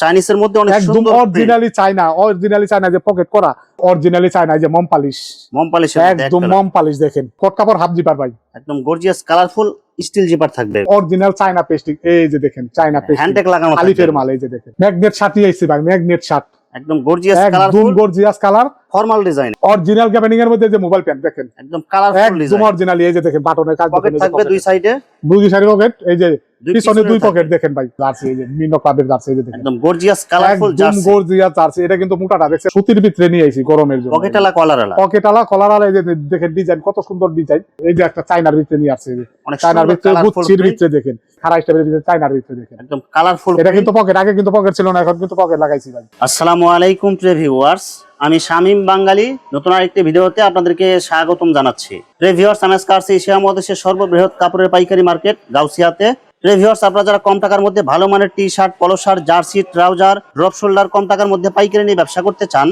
চাইনিজের মধ্যে অনেক একদম সুন্দর অরিজিনালি চায়না যে পকেট করা, অরিজিনালি চায়না যে মম পালিশ, মম পালিশের মধ্যে একদম মম পালিশ দেখেন, কট কাপড় হাফ জিপার ভাই, একদম গর্জিয়াস কালারফুল স্টিল জিপার থাকবে, অরিজিনাল চায়না পেস্টিং, এই যে দেখেন চায়না পেস্টিং হ্যান্ডটেক লাগানো আলিফের থাকবে, মাল, এই যে দেখেন ম্যাগনেট শার্ট আইছে ভাই, ম্যাগনেট শার্ট একদম গর্জিয়াস একদম colourful gorgeous colour, formal design, original ক্যাবিনিং এর মধ্যে যে মোবাইল প্যান্ট দেখেন, একদম কালারফুল একদম ডিজাইন, অরিজিনালি, এই যে দেখেন বাটনের কাজ, পকেট থাকবে দুই সাইডে, দুই সাইড পকেট, এই যে দুই পিছনে পিছনে দুই থাকবে। পকেট দেখেন ভাই, জার্সি, এই যে বিভিন্ন ক্লাবের জার্সি, এই যে দেখেন একদম গর্জিয়াস কালারফুল একদম জার্সি, গর্জিয়াস জার্সি, এটা কিন্তু মোটাটা দেখছেন সুতির ভিতরে নিয়ে আইছি গরমের জন্য, পকেটালা কলারালা, পকেটালা কলারালা, এই যে দেখেন ডিজাইন কত সুন্দর ডিজাইন, এই যে একটা চায়নার ভিতরে নিয়ে আসছে, অনেক চায়নার সুন্দর ভিতরে কালারফুল গুচ্ছির ভিতরে দেখেন, খারাই স্টাইলের ভিতরে চায়নার ভিতরে দেখেন, একদম কালারফুল। এটা কিন্তু পকেট, আগে কিন্তু পকেট ছিল না, এখন কিন্তু পকেট লাগাইছি ভাই। আসসালামু আলাইকুম প্রিয় ভিউয়ার্স, আমি শামীম বাঙালি নতুন আরেকটি ভিডিওতে আপনাদেরকে স্বাগতম জানাচ্ছি। প্রিয় ভিউয়ার্স, আমি আজকে আসছি এশিয়া মহাদেশের সর্ববৃহৎ কাপড়ের পাইকারি মার্কেট গাউসিয়াতে। প্রিয় ভিউয়ার্স, আপনারা যারা কম টাকার মধ্যে ভালো মানের T shirt, polo shirt, jersey, trouser, drop shoulder কম টাকার মধ্যে পাইকারি নিয়ে ব্যবসা করতে চান,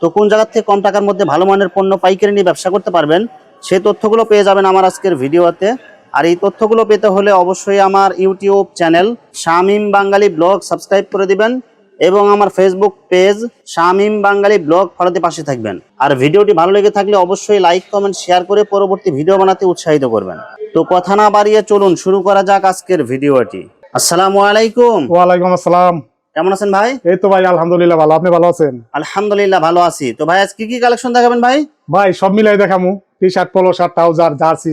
তো কোন জায়গা থেকে কম টাকার মধ্যে ভালো মানের পণ্য পাইকারি নিয়ে ব্যবসা করতে পারবেন, সেই তথ্যগুলো পেয়ে যাবেন আমার আজকের ভিডিওতে। আর এই তথ্যগুলো পেতে হলে অবশ্যই আমার ইউটিউব চ্যানেল শামীম বাঙালি ব্লগ সাবস্ক্রাইব করে দিবেন এবং আমার ফেসবুক পেজ শামীম বাঙালি ব্লগ ফলোতে পাশে থাকবেন। আর ভিডিওটি ভালো লেগে থাকলে অবশ্যই লাইক, কমেন্ট, শেয়ার করে পরবর্তী ভিডিও বানাতে উৎসাহিত করবেন। তো কথা না বাড়িয়ে চলুন শুরু করা যাক আজকের ভিডিওটি। আসসালামু আলাইকুম। ওয়ালাইকুম আসসালাম। কেমন আছেন ভাই? এই তো ভাই আলহামদুলিল্লাহ ভালো, আপনি ভালো আছেন? আলহামদুলিল্লাহ ভালো আছি। তো ভাই আজ কি কি কালেকশন দেখাবেন ভাই? ভাই সব মিলাই দেখামু, T shirt, polo shirt, trouser, jersey,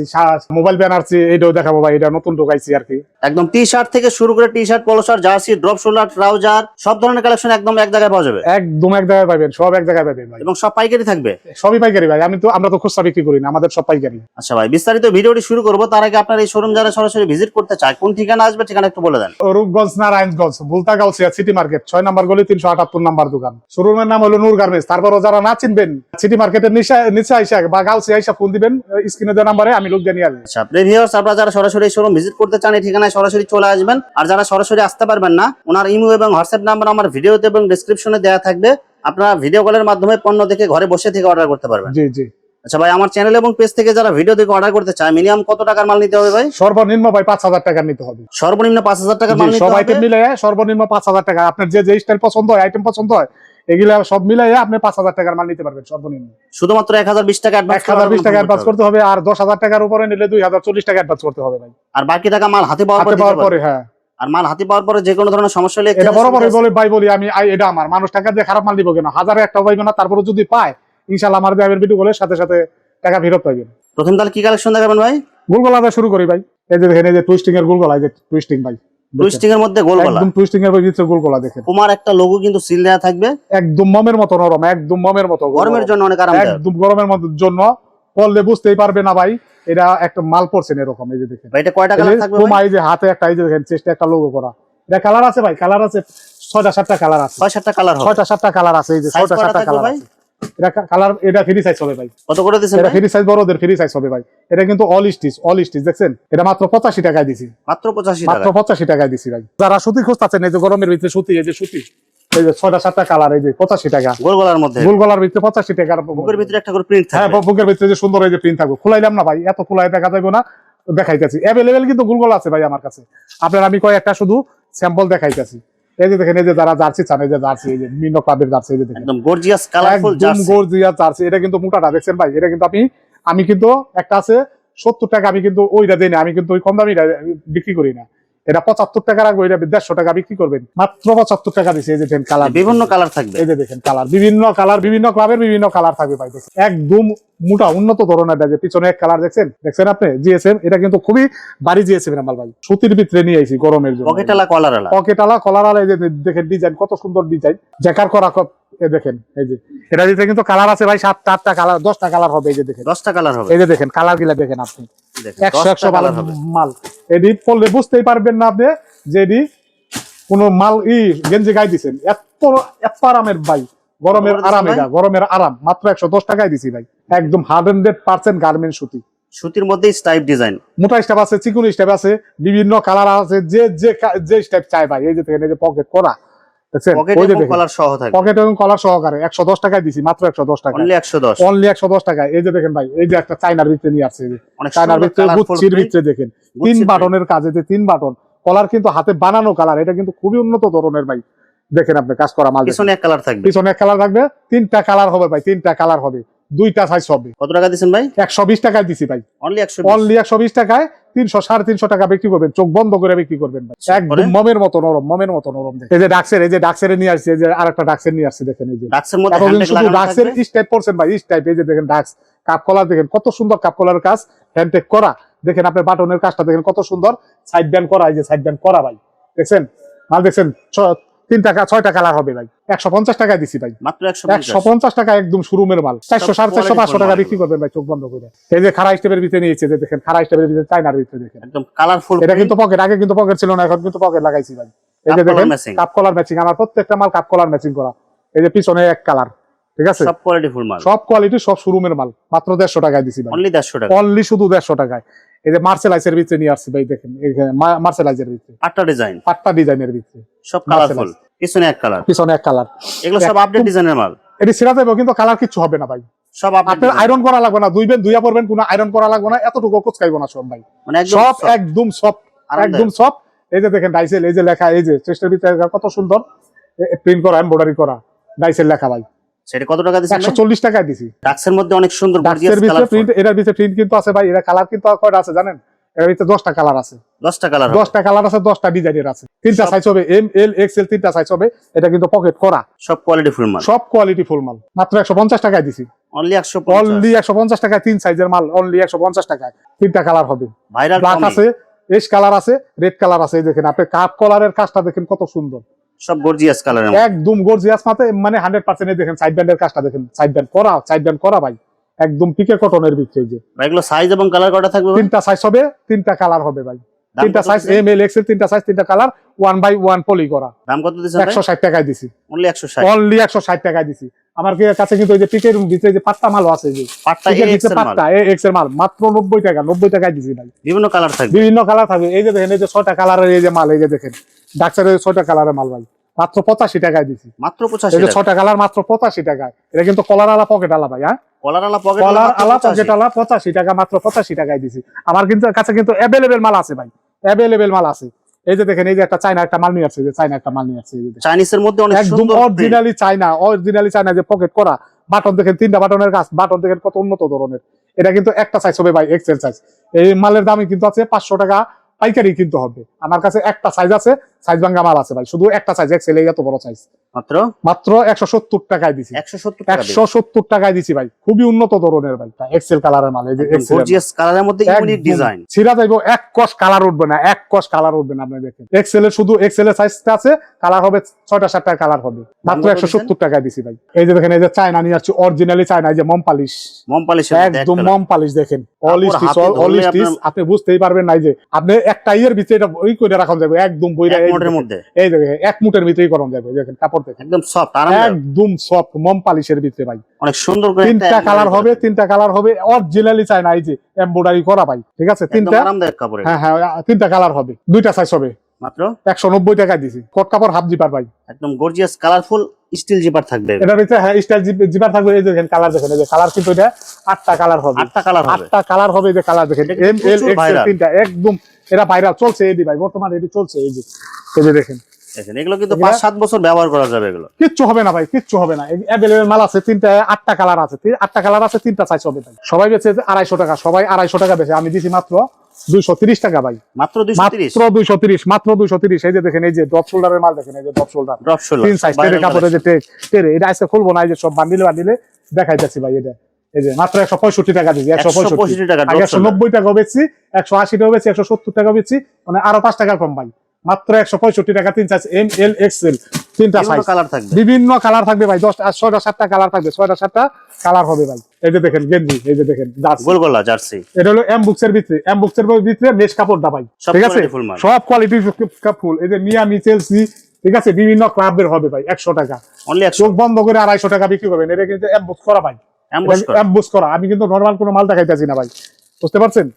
mobile ব্যানার্সি, এইটাও দেখাবো ভাই, এটা নতুন ঢোকাইছি আর কি। একদম টি শার্ট থেকে শুরু করে টি shirt, polo shirt, jersey, drop shoulder, trouser সব ধরনের কালেকশন একদম এক জায়গায় পাওয়া যাবে, একদম এক জায়গায় পাবেন, সব এক জায়গায় পাবেন ভাই, এবং সব পাইকারি থাকবে। সবই পাইকারি ভাই, আমরা তো খুচরা বিক্রি করি না, আমাদের সব পাইকারি। আচ্ছা ভাই, বিস্তারিত ভিডিওটি শুরু করবো তার আগে আপনার এই শোরুম যারা সরাসরি ভিজিট করতে চায় কোন ঠিকানা আসবে, ঠিকানা একটু বলে দেন। রূপগঞ্জ নারায়ণগঞ্জ বুলতা গাউসিয়া সিটি মার্কেট 6 নম্বর গলি 378 নম্বর দোকান। শোরুমের নাম হলো নূর গার্মেন্টস। তারপরও যারা না চিনবেন, সিটি মার্কেটের নিচে আইসা বা গাউসিয়া আইসা ফোন দিবেন, স্ক্রিনে দেওয়া নাম্বারে, আমি লোক জানিয়ে আসবো। আচ্ছা প্রিভিউয়ার্স, আপনারা যারা সরাসরি শোরুম ভিজিট করতে চান এই ঠিকানায় সরাসরি চলে আসবেন। আর যারা সরাসরি আসতে পারবেন না, ওনার ইমো এবং হোয়াটসঅ্যাপ নাম্বার আমার ভিডিওতে এবং ডেসক্রিপশনে দেওয়া থাকবে, আপনারা ভিডিও কলের মাধ্যমে পণ্য দেখে ঘরে বসে থেকে অর্ডার করতে পারবেন। জি জি। আচ্ছা ভাই, আমার চ্যানেল এবং পেজ থেকে যারা ভিডিও দেখে অর্ডার করতে চায় মিনিমাম কত টাকার মাল নিতে হবে ভাই? সর্বনিম্ন ভাই 5,000 টাকা নিতে হবে। সর্বনিম্ন 5,000 টাকার মাল নিতে সব হবে। আইটেম মিলে সর্বনিম্ন 5,000 টাকা। আপনার যে স্টাইল পছন্দ হয়, আইটেম পছন্দ হয়, এগুলা সব মিলাই আপনি 5,000 টাকার মাল নিতে পারবেন সর্বনিম্ন। শুধুমাত্র 1020 টাকা অ্যাডভান্স 1020 টাকা অ্যাডভান্স করতে হবে, আর 10,000 টাকার উপরে নিলে 2040 টাকা অ্যাডভান্স করতে হবে ভাই। আর বাকি টাকা মাল হাতে পাওয়ার পর হাতে দিতে পাওয়ার পারবেন। পরে, হ্যাঁ। আর মাল হাতে পাওয়ার পরে যে কোনো ধরনের সমস্যা হলে এটা বড় বড় বলে ভাই বলি আমি, এটা আমার মানুষ টাকা দিয়ে খারাপ মাল দিব কেন, হাজারে একটা পাইবে না, তারপরে যদি পায় ইনশাআল্লাহ আমার দেবের ভিডিও বলে সাথে সাথে টাকা ফেরত পাইবেন। প্রথম তাহলে কি কালেকশন দেখাবেন ভাই? গোলগলা দিয়ে শুরু করি ভাই। এই যে দেখেন, এই যে টুইস্টিং এর গোলগলা, এই যে টুইস্টিং ভাই, টুইস্টিং এর মধ্যে গোল গলা, একদম টুইস্টিং এর ভিতরে গোলগলা দেখেন, কুমার একটা লোগো কিন্তু সিল দেয়া থাকবে, একদম মমের মতো নরম, একদম মমের মতো, গরমের জন্য অনেক আরামদায়ক, একদম গরমের মতো জন্য পড়লে বুঝতেই পারবে না ভাই এটা একটা মাল পড়ছেন এরকম। এই যে দেখেন ভাই, এটা কয়টা কালার থাকবে ভাই? এই যে হাতে একটা, এই যে দেখেন চেষ্টা একটা লোগো করা, এটা কালার আছে ভাই, কালার আছে 6টা-7টা কালার আছে, 6-7টা কালার হবে, 6টা-7টা কালার আছে, এই যে 6টা-7টা কালার আছে। এটা কালার, এটা ফ্রি সাইজ হবে ভাই। কত করে দিছেন এটা ভাই? ফ্রি সাইজ, বড়দের ফ্রি সাইজ হবে ভাই। এটা কিন্তু অল স্টিচ দেখছেন, এটা মাত্র 85 টাকায় দিছি, মাত্র 85 মাত্র টাকা। 85 টাকায় দিছি ভাই। যারা সুতি খুঁজতেছেন, এই যে গরমের ভিতরে সুতি, এই যে সুতি, এই যে 6টা-7টা কালার, এই যে 85 টাকা। গোল গলার মধ্যে, গোল গলার ভিতরে 85 টাকার, বুকের ভিতরে একটা করে প্রিন্ট হ্যাঁ, থাকবে। বুকের ভিতরে যে সুন্দর এই যে প্রিন্ট থাকবে। খুলাইলাম না ভাই, এত খুলাই দেখা যাবে না, দেখাইতেছি অ্যাভেলেবেল কিন্তু গোলগলা আছে ভাই আমার কাছে। আপনার আমি কয়েকটা শুধু স্যাম্পল দেখাইতেছি। এই যে দেখেন, এই যে যারা জার্সি চান, এই যে জার্সি, এই যে বিভিন্ন ক্লাবের জার্সি, এই যে দেখেন একদম গর্জিয়াস কালারফুল একদম জার্সি, গর্জিয়াস জার্সি। এটা কিন্তু মোটাটা দেখছেন ভাই, এটা কিন্তু আমি কিন্তু একটা আছে 70 টাকা, আমি কিন্তু ওইটা দেই না, আমি কিন্তু ওই কম দামি বিক্রি করি না। এটা 75 টাকা রাখবো, এটা 150 টাকা বিক্রি করবেন, মাত্র 75 টাকা দিচ্ছে। এই যে দেখেন কালার, বিভিন্ন কালার থাকবে, এই যে দেখেন কালার, বিভিন্ন কালার, বিভিন্ন ক্লাবের বিভিন্ন কালার থাকবে ভাই। একদম মোটা উন্নত ধরনের, যে পিছনে এক কালার দেখছেন আপনি, জিএসএম, এটা কিন্তু খুবই ভারী জিএসএম এর মাল ভাই, সুতির ভিতরে নিয়ে আইছি গরমের জন্য। পকেটালা কলারালা, পকেটালা কলারালা, এই যে দেখেন ডিজাইন কত সুন্দর ডিজাইন, জ্যাকার করা, এই দেখেন, এই যে এটা দিতে কিন্তু কালার আছে ভাই 7-8টা কালার, 10টা কালার হবে। এই যে দেখেন 10টা কালার হবে, এই যে দেখেন কালার গুলা দেখেন আপনি, দেখেন 100 কালার হবে। মাল। এডি পড়লে বুঝতেই পারবেন না আপনি যে এডি কোন মাল গেঞ্জি গায়ে দিচ্ছেন, এত আরামের ভাই, গরমের আরাম, এটা গরমের আরাম, মাত্র 110 টাকায় দিছি ভাই। একদম 100% গার্মেন্ট সুতি, সুতির মধ্যে স্টাইপ ডিজাইন, মোটা স্টেপ আছে, চিকুন স্টেপ আছে, বিভিন্ন কালার আছে, যে স্টেপ চাই ভাই। এই যে দেখেন, এই যে পকেট করা দেখছেন, ওই যে দেখেন কলার সহ থাকবে, পকেট এবং কলার সহকারে 110 টাকায় দিছি, মাত্র 110 টাকা, অনলি 110 টাকায়। এই যে দেখেন ভাই, এই যে একটা চাইনার ভিতরে নিয়ে আসছে, চাইনার ভিতরে গুচ্ছির ভিতরে দেখেন 3 বাটনের কাজে, যে 3 বাটন কলার কিন্তু হাতে বানানো কালার, এটা কিন্তু খুবই উন্নত ধরনের ভাই। দেখেন আপনি কাজ করা মাল দেখেন। পিছনে এক কালার থাকবে, পিছনে এক কালার থাকবে, তিনটা কালার হবে ভাই, তিনটা কালার হবে, দুইটা সাইজ হবে। কত টাকা দিচ্ছেন ভাই? 120 টাকায় দিছি ভাই, অনলি 120। অনলি 120 টাকায় 300 350 টাকা বিক্রি করবেন, চোখ বন্ধ করে বিক্রি করবেন ভাই, একদম মমের মতো নরম, মমের মতো নরম। এই যে ডাক্সের, এই যে ডাক্সের নিয়ে আসছে, এই যে আরেকটা ডাক্সের নিয়ে আসছে, দেখেন এই যে ডাক্সের মধ্যে এতদিন হ্যান্ডটেক শুধু লাগানো ডাক্সের থাকবে। স্টাইপ পড়ছেন ভাই, স্টাইপ। এই যে দেখেন ডাক্স কাপ কলার, দেখেন কত সুন্দর কাপ কলার কাজ, হ্যান্ডটেক করা। দেখেন আপনার বাটনের কাজটা দেখেন কত সুন্দর, সাইড ব্যান্ড করা, এই যে সাইড ব্যান্ড করা ভাই, দেখছেন মাল দেখছেন। 6টা কালার হবে ভাই, 150 টাকায় দিছি ভাই, মাত্র 150। 150 টাকা একদম শোরুমের মাল। 400 450 500 টাকা বিক্রি করবেন ভাই, চোখ বন্ধ করে। এই যে খাড়া স্টেপের ভিতরে নিয়েছে, যে দেখেন খাড়া স্টেপের ভিতরে চাইনার ভিতরে দেখেন একদম কালারফুল। এটা কিন্তু পকেট, আগে কিন্তু পকেট ছিল না, এখন কিন্তু পকেট লাগাইছি ভাই। এই যে কাপ কলার দেখেন ম্যাচিং। কাপ কলার ম্যাচিং, আমার প্রত্যেকটা মাল কাপ কলার ম্যাচিং করা। এই যে পিছনে এক কালার, ঠিক আছে, সব কোয়ালিটি ফুল মাল, সব কোয়ালিটি, সব শোরুমের মাল, মাত্র 150 টাকায় দিছি ভাই, অনলি 150 টাকা। অনলি শুধু 150 টাকায়। এই যে মার্সেলাইজের ভিতরে নিয়ে আসছি ভাই, দেখেন এখানে মার্সেলাইজের ভিতরে 8টা ডিজাইন, 8টা ডিজাইনের ভিতরে, সব কালারফুল। পিছনে এক কালার, পিছনে এক কালার। এগুলো সব আপডেট ডিজাইনের মাল, এটি ছেড়া যাবে কিন্তু কালার কিচ্ছু হবে না ভাই, সব আপডেট। আপনার আয়রন করা লাগবে না, ধুইবেন ধুইয়া পড়বেন, কোনো আয়রন করা লাগবে না, এতটুকু কোচকাইবো না সব ভাই, মানে একদম সব soft, একদম সফট, আরামদায়ক। একদম সফট। এই যে দেখেন ডাইসেল, এই যে লেখা, এই যে চেস্টের ভিতরে কত সুন্দর প্রিন্ট করা, এমব্রয়ডারি করা, ডাইসেল লেখা ভাই, সেটা কত টাকা দিচ্ছেন? 140 টাকায় দিছি। ডাক্সের মধ্যে অনেক সুন্দর ডাক্সের গর্জিয়াস ভিতরে কালারফুল। প্রিন্ট, এটার ভিতরে প্রিন্ট কিন্তু আছে ভাই, এর কালার কিন্তু কয়টা আছে জানেন? এর ভিতরে 10টা কালার আছে, 10টা কালার, 10টা কালার আছে, 10টা ডিজাইনের আছে, তিনটা সব- সাইজ হবে, এম এল এক্সেল, তিনটা সাইজ হবে। এটা কিন্তু পকেট করা, সব কোয়ালিটি ফুল মাল, সব কোয়ালিটি ফুল মাল, মাত্র 150 টাকায় দিছি, অনলি 150। অনলি 150 টাকায়, তিন সাইজের মাল, অনলি 150 টাকায়, তিনটা কালার হবে, ভাইরাল ব্ল্যাক আছে, এশ কালার আছে, রেড কালার আছে। এই দেখেন আপনি কাপ কলারের কাজটা দেখেন কত সুন্দর, সব গর্জিয়াস কালারের মাল। একদম গর্জিয়াস মানে 100%। এই দেখেন সাইড ব্যান্ডের কাজটা দেখেন, সাইড ব্যান্ড করা ভাই, একদম পিকে কটনের ভিতরে। এই যে ভাই এগুলো সাইজ এবং কালার কয়টা থাকবে ভাই? তিনটা সাইজ হবে, তিনটা কালার হবে ভাই, দাম তিনটা কত সাইজ, দিচ্ছেন? এম এল এক্সেল, তিনটা সাইজ, তিনটা কালার, 1/1 পলি করা। দাম কত দিচ্ছেন ভাই? 160 টাকায় দিছি, অনলি 160। অনলি 160 টাকায় দিছি। আমার কাছে কিন্তু এই যে পিকের ভিতরে যে পাট্টা মালও আছে, এই যে পাটটা পিকের এক্স ভিতরে এর মাল, পাট্টা এক্স এর মাল, মাত্র 90 টাকায় দিছি ভাই, বিভিন্ন কালার থাকবে। বিভিন্ন কালার থাকবে। এই যে দেখেন এই যে 6টা কালারের এই যে মাল, এই যে দেখেন ডাক্তারের 6টা কালারের মাল ভাই, মাত্র 85 টাকায় দিছি। মাত্র এই 85 যে টাকা। 6টা কালার মাত্র 85 টাকায়। এটা কিন্তু কলার আলা পকেট আলা ভাই, হ্যাঁ কলার আলা পকেট কলার আলা পকেট আলা 85 টাকা, মাত্র 85 টাকায় দিছি। আমার কিন্তু কাছে কিন্তু অ্যাভেলেবেল মাল আছে ভাই, অ্যাভেলেবেল মাল আছে। এই যে দেখেন এই যে একটা চায়না একটা মাল নিয়ে আসছে, এই যে চায়না একটা মাল নিয়ে আসছে, এই যে দেখেন। চাইনিজের মধ্যে অনেক একদম সুন্দর print। অরিজিনালি চায়না যে পকেট করা, বাটন দেখেন, 3টা বাটনের কাজ, বাটন দেখেন কত উন্নত ধরনের। এটা কিন্তু একটা সাইজ হবে ভাই, এক্সেল সাইজ। এই মালের দামই কিন্তু আছে 500 টাকা পাইকারি কিনতে হবে। আমার কাছে একটা সাইজ আছে, সাইজ ভাঙ্গা মাল আছে ভাই, শুধু একটা সাইজ এক্সেল, এই এত বড় সাইজ, মাত্র মাত্র 170 টাকায় দিছি, 170 টাকা দিয়ে। 170 টাকায় দিছি ভাই, খুবই উন্নত ধরনের ভাই, এক্সেল কালারের মাল। এই যে এক্সেল গর্জিয়াস কালারের মধ্যে ইউনিক ডিজাইন। ছিড়া যাইবো, এক কস কালার উঠবে না, এক কস কালার উঠবে না। আপনি দেখেন এক্সেলের, শুধু এক্সেলের সাইজটা আছে, কালার হবে 6টা 7টা কালার হবে, মাত্র 170 টাকায় দিছি ভাই। এই যে দেখেন এই যে চায়না নিয়ে আসছি, অরিজিনালি চায়না, এই যে মম পালিশ, মম পলিশ, একদম মম পালিশ দেখেন, অল কাপড় স্টিচ, হাতে অল ধরলে স্টিচ। আপনার- আপনি বুঝতেই পারবেন না, এই যে আপনি একটা ইয়ের ভিতরে এটা ওই করে রাখা যাবে, একদম বইরা, এক এই মোটের দেখেন, মধ্যে এই দেখেন এক মুটের ভিতরেই করা যাবে। দেখেন কাপড় দেখেন, একদম সফট আরামদায়ক, একদম সফট মম পালিশের ভিতরে ভাই। অনেক সুন্দর করে তিনটা কালার হবে, তিনটা কালার হবে, অরিজিনালি চায়না, এই যে এমব্রয়ডারি করা ভাই, ঠিক আছে, একদম তিনটা, আরামদায়ক কাপড়। হ্যাঁ হ্যাঁ, তিনটা কালার হবে, দুইটা সাইজ হবে, মাত্র 190 টাকায় দিছি। কট কাপড় হাফ জিপার ভাই, একদম গর্জিয়াস কালারফুল স্টিল জিপার থাকবে। এটার ভিতরে হ্যাঁ স্টাইল জিপার থাকবে। এই দেখেন কালার দেখেন, এই যে কালার কিন্তু এটা 8টা কালার হবে, 8টা কালার হবে। 8টা কালার হবে। এই যে কালার দেখেন, এটা কিন্তু এম এল প্রচুর এক্সেল, viral। তিনটা একদম এরা ভাইরাল চলছে, এডি ভাই বর্তমানে এডি চলছে। এই যে দেখেন দেখেন এগুলো কিন্তু 5-7 বছর ব্যবহার করা যাবে এগুলো। কিচ্ছু হবে না ভাই, কিচ্ছু হবে না। অ্যাভেলেবেল মাল আছে, 8টা কালার আছে, 8টা কালার আছে, 3টা সাইজ হবে ভাই। সবাই বেচে 250 টাকা, সবাই 250 টাকা বেচে, আমি দিছি মাত্র 230 টাকা ভাই, মাত্র 230। মাত্র 230, মাত্র 230। এই যে দেখেন এই যে ড্রপ শোল্ডারের মাল দেখেন, এই যে ড্রপ শোল্ডার, ড্রপ শোল্ডার, তিন সাইজ টেরে কাপড়, এই যে টেরে, এটা আজকে খুলবো না, এই যে সব বান্ডিলে দেখাইতেছি ভাই। এটা এই যে মাত্র 165 টাকা দিছি, 165 টাকা আগে drop shoulder। 190 টাকা বেচছি, 180 টাকা বেচছি, 170 টাকা বেচছি, মানে আরো 5 টাকা কম ভাই, মাত্র 165 টাকা। তিন সাইজ এম এল এক্সেল, তিনটা সাইজ, কালার থাকবে, বিভিন্ন কালার থাকবে ভাই, 6টা 7টা কালার থাকবে, 6টা 7টা কালার হবে ভাই। এই যে দেখেন গেঞ্জি, এই যে দেখেন জার্সি, গোলগলা জার্সি, এটা হলো এম বুকসের ভিতরে, এম বুকসের ভিতরে মেশ কাপড়টা ভাই, সব ঠিক আছে, quality full মাল। সব কোয়ালিটির ফুল। এই যে মিয়ামি, চেলসি, ঠিক আছে, বিভিন্ন ক্লাবের হবে ভাই, 100 টাকা, অনলি 100। চোখ বন্ধ করে 250 টাকা বিক্রি করবেন। এটা কিন্তু এম বুকস করা ভাই, এমবোস করা। আমি কিন্তু নরমাল কোনো মাল দেখাইতেছি না ভাই, বুঝতে পারছেন,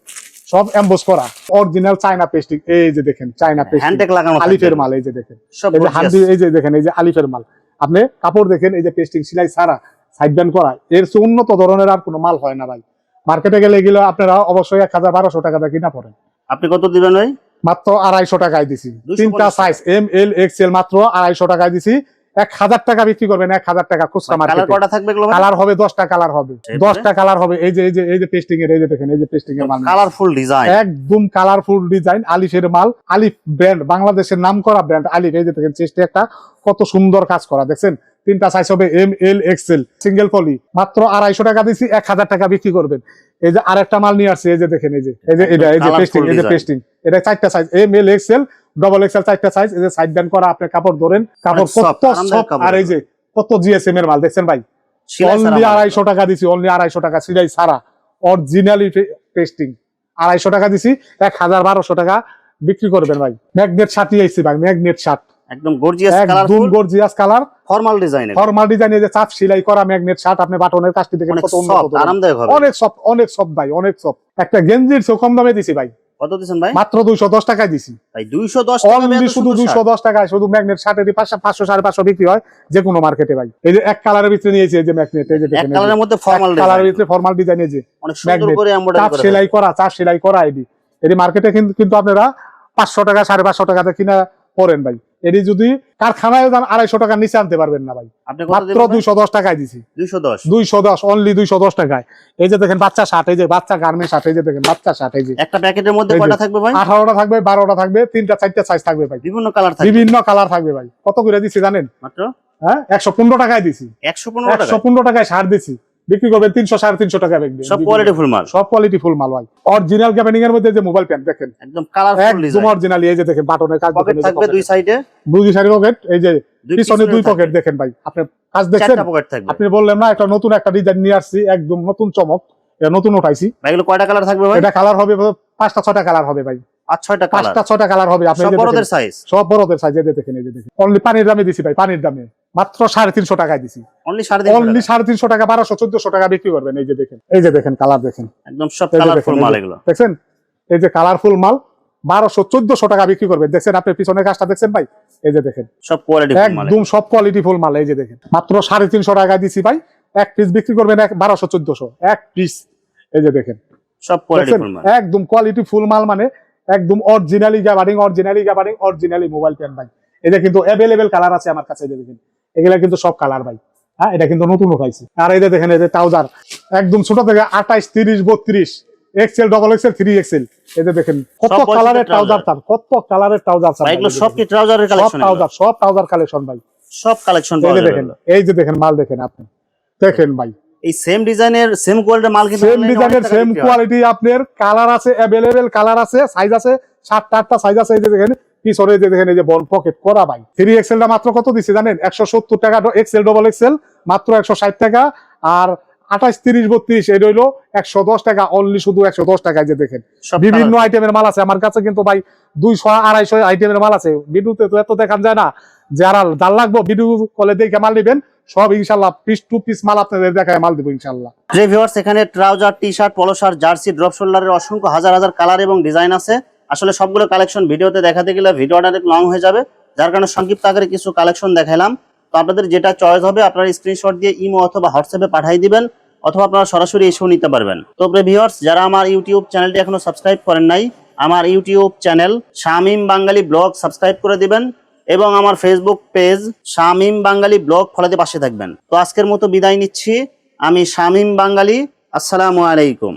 সব এমবোস করা, অরিজিনাল চায়না পেস্টিং। এই যে দেখেন চায়না পেস্টিং, হ্যান্ডটেক লাগানো আলিফের মাল। এই যে দেখেন, সব এই যে gorgeous। হান্ডি, এই যে দেখেন এই যে আলিফের মাল। আপনি কাপড় দেখেন, এই যে পেস্টিং সেলাই সারা, সাইড ব্যান্ড করা, এর চেয়ে উন্নত ধরনের আর কোনো মাল হয় না ভাই। মার্কেটে গেলে এগুলো আপনারা অবশ্যই 1000-1200 টাকা দিয়ে কিনা পড়েন। আপনি কত দিবেন ভাই? মাত্র 250 টাকায় দিছি। 250 তিনটা সাইজ এম এল এক্সেল মাত্র 250 টাকায় দিছি। 1000 টাকা বিক্রি করবেন, 1000 টাকা খুচরা কালার মার্কেটে। কয়টা থাকবে এগুলো? কালার হবে 10টা কালার হবে, 10টা কালার হবে। এই যে পেস্টিং এর, এই যে দেখেন, এই যে পেস্টিং এর মাল, কালারফুল ডিজাইন, একদম কালারফুল ডিজাইন। আলিফের মাল, আলিফ ব্র্যান্ড, বাংলাদেশের নামকরা ব্র্যান্ড আলিফ। এই যে দেখেন চেস্টে একটা কত সুন্দর কাজ করা, দেখছেন? তিনটা সাইজ হবে এম এল এক্সেল, সিঙ্গেল পলি, মাত্র 250 টাকা দিছি। 1000 টাকা বিক্রি করবেন। এই যে আরেকটা মাল নিয়ে আসছে, এই যে দেখেন, এই যে এটা, এই যে পেস্টিং, এই যে পেস্টিং, এটা 4টা size M L XL, double XL, 4টা সাইজ। এই যে সাইড ব্যান্ড করা, আপনি কাপড় ধরেন, কাপড় কত সফট। আর এই যে কত জিএসএম এর মাল, দেখছেন ভাই? অনলি 250 টাকা দিছি, অনলি 250 টাকা, সিলাই সারা, অরিজিনালি পেস্টিং। 250 টাকা দিছি, 1012 টাকা বিক্রি করবেন ভাই। ম্যাগনেট শার্ট নিয়ে আইছি ভাই, ম্যাগনেট শার্ট, একদম গর্জিয়াস একদম gorgeous colour, formal design, formal design. এই যে চাপ সেলাই করা ম্যাগনেট শার্ট, আপনি বাটনের কাজটি দেখেন কত উন্নত, আরামদায়ক হবে, অনেক সফট, অনেক সফট ভাই, অনেক সফট। একটা গেঞ্জির চেয়ে কম দামে দিছি ভাই। কত দিছেন ভাই? মাত্র 210 টাকায় দিছি ভাই। 210 টাকা, অনলি শুধু 210 টাকায়। শুধু ম্যাগনেট শার্টের 500 550 বিক্রি হয় যে কোনো মার্কেটে ভাই। এই যে এক কালারের ভিতরে নিয়েছি, এই যে ম্যাগনেট, এই যে এক দেখেন, কালারের মধ্যে ফর্মাল ডিজাইন, কালারের ভিতরে ফর্মাল ডিজাইন, এই যে অনেক সুন্দর করে এমব্রয়ডারি চাপ করা, সেলাই করা, চাপ সেলাই করা। এটি মার্কেটে কিন্তু আপনারা 500 টাকা 550 টাকাতে কিনা পড়েন ভাই। এটি যদি কারখানায় যান 250 টাকার নিচে আনতে পারবেন না ভাই। মাত্র 210 টাকায় দিছি, 210 অনলি 210 টাকায়। এই যে দেখেন বাচ্চা শার্ট, এই যে বাচ্চা গার্মেন্টস শার্ট, এই যে দেখেন বাচ্চা শার্ট। এই যে একটা প্যাকেটের মধ্যে কয়টা থাকবে ভাই? 18টা থাকবে, 12টা থাকবে, 3টা 4টা সাইজ থাকবে ভাই, বিভিন্ন কালার থাকবে, বিভিন্ন কালার থাকবে ভাই। কত করে দিছি জানেন? মাত্র 115 টাকায় দিছি, 115 টাকায় শার্ট দিছি। বিক্রি করবেন 300 350 টাকা বিক্রি। সব কোয়ালিটি ফুল মাল, সব কোয়ালিটি ফুল মাল ভাই। অরিজিনাল গ্যাবার্ডিং এর মধ্যে যে মোবাইল প্যান্ট দেখেন, একদম কালারফুল ডিজাইন, একদম অরিজিনালি। এই যে দেখেন বাটনের কাজ, পকেট থাকবে দুই সাইডে, দুই সাইডে পকেট, এই যে পিছনে 2 পকেট দেখেন ভাই। আপনি কাজ দেখছেন, 4টা পকেট থাকবে। আপনি বললেন না একটা নতুন একটা ডিজাইন নিয়ে আসছি, একদম নতুন চমক, এটা নতুন উঠাইছি ভাই। এগুলো কয়টা কালার থাকবে ভাই? এটা কালার হবে 5টা 6টা কালার হবে ভাই, 5-6টা কালার, 5টা 6টা কালার হবে। আপনি সব বড়দের সাইজ, সব বড়দের সাইজ। এই যে দেখেন, এই যে দেখেন অনলি পানির দামে দিছি ভাই, পানির দামে মাত্র 350 টাকায় দিছি, অনলি অনলি 350 টাকা, 1200 1400 টাকা বিক্রি করবেন। এই যে দেখেন, এই যে দেখেন কালার দেখেন, একদম সব কালারফুল মাল এগুলো, দেখছেন? এই যে কালারফুল মাল 1200 1400 টাকা বিক্রি করবেন। দেখছেন আপনি পিছনের কাজটা দেখছেন ভাই? এই যে দেখেন সব কোয়ালিটি ফুল মাল, একদম সব কোয়ালিটি ফুল মাল। এই যে দেখেন মাত্র 350 টাকায় দিছি ভাই। এক পিস বিক্রি করবেন 1200 1400 এক পিস। এই যে দেখেন সব কোয়ালিটি ফুল মাল, একদম কোয়ালিটি ফুল মাল, মানে একদম originally gabardine, originally gabardine, originally mobile pant ভাই। এটা কিন্তু अवेलेबल কালার আছে আমার কাছে। এই যে দেখেন এগুলা কিন্তু সব কালার ভাই। হ্যাঁ, এটা কিন্তু নতুন উঠাইছি। আর এই যে দেখেন, এই যে ট্রাউজার একদম ছোট থেকে 28 30 32 এক্সেল, ডবল এক্সেল, 3XL। এই যে দেখেন কত কালারের ট্রাউজার, তার কত কালারের ট্রাউজার ভাই। এগুলো সব কি ট্রাউজারের কালেকশন? সব ট্রাউজার কালেকশন ভাই, সব কালেকশন এই পাওয়া যে যাবে। দেখেন, এই যে দেখেন মাল দেখেন, আপনি দেখেন ভাই, এই সেম ডিজাইনের সেম কোয়ালিটির মাল কিন্তু সেম ডিজাইনের সেম কোয়ালিটি, আপনার কালার আছে, अवेलेबल কালার আছে, সাইজ আছে, 7টা 8টা সাইজ আছে। এই যে দেখেন পিছনে, এই যে দেখেন, এই যে বল পকেট করা ভাই। 3XL টা মাত্র কত দিছি জানেন? 170 টাকা। এক্সেল ডবল এক্সেল মাত্র 160 টাকা। আর 28 30 32 এটা হইলো 110 টাকা, অনলি শুধু 110 টাকা। যে দেখেন বিভিন্ন আইটেমের মাল আছে আমার কাছে কিন্তু ভাই, 200 250 আইটেমের মাল আছে। ভিডিওতে তো এত দেখান যায় না। যারা জাল লাগবো ভিডিও কলে দেখে মাল নেবেন, সব ইনশাআল্লাহ পিস টু পিস মাল আপনাদের দেখায় মাল দেব ইনশাআল্লাহ। ভিউয়ার্স, এখানে trouser, T shirt, polo shirt, jersey, drop শোল্ডারের অসংখ্য হাজার হাজার কালার এবং ডিজাইন আছে। আসলে সবগুলো কালেকশন ভিডিওতে দেখাতে গেলে ভিডিওটা অনেক লং হয়ে যাবে, যার কারণে সংক্ষিপ্ত আকারে কিছু কালেকশন দেখাইলাম। তো আপনাদের যেটা চয়েস হবে আপনারা স্ক্রিনশট দিয়ে ইমো অথবা হোয়াটসঅ্যাপে পাঠিয়ে দিবেন, অথবা আপনারা সরাসরি এসেও নিতে পারবেন। তো ভিউয়ার্স, যারা আমার ইউটিউব চ্যানেলটি এখনো সাবস্ক্রাইব করেন নাই, আমার ইউটিউব চ্যানেল শামীম বাঙালি ব্লগ সাবস্ক্রাইব করে দিবেন, এবং আমার ফেসবুক পেজ শামীম বাঙালি ব্লগ ফলোতে পাশে থাকবেন। তো আজকের মতো বিদায় নিচ্ছি, আমি শামীম বাঙালি। আসসালামু আলাইকুম।